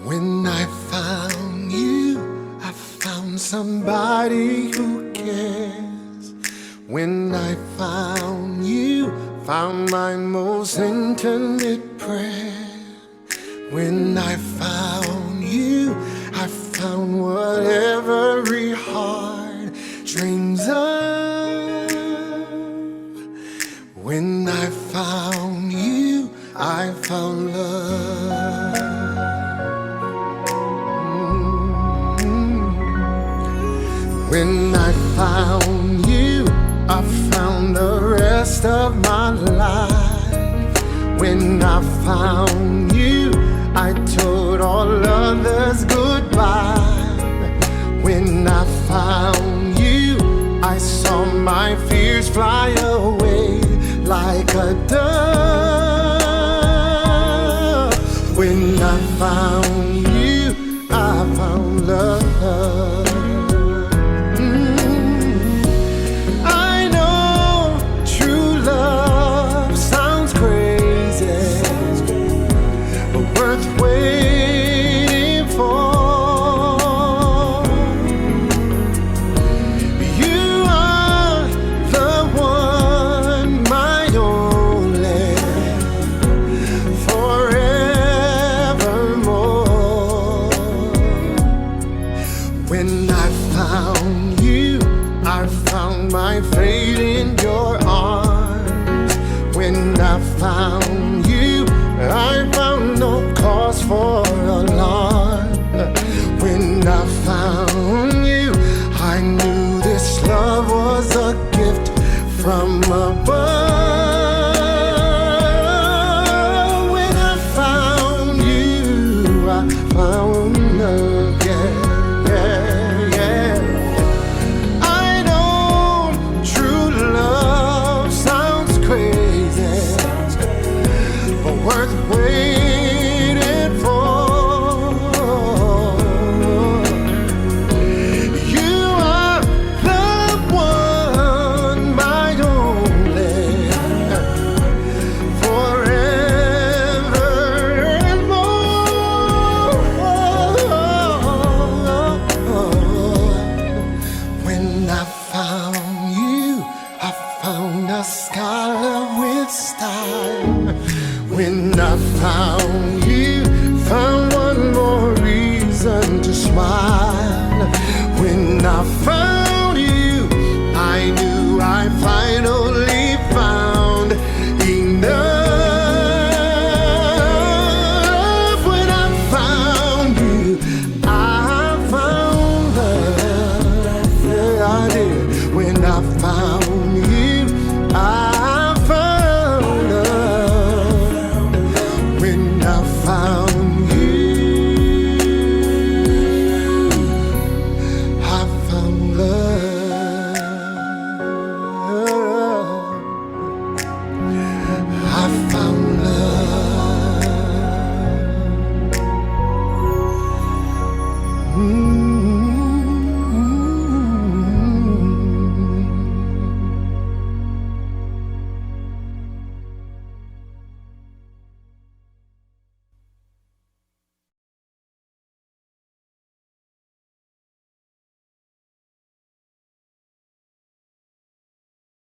When I found you, I found somebody who cares. When I found you, found my most intimate prayer. When I found you, I found what every heart dreams of. When I found you, I found love. When I found you, I found the rest of my life. When I found you, I told all others goodbye. When I found you, I saw my fears fly away like a dove. When I found you, I found love. When I found you, I found my fate in your arms. When I found you, I found no cause for alarm. When I found you, I knew this love was a gift from above. When I found you, I found love.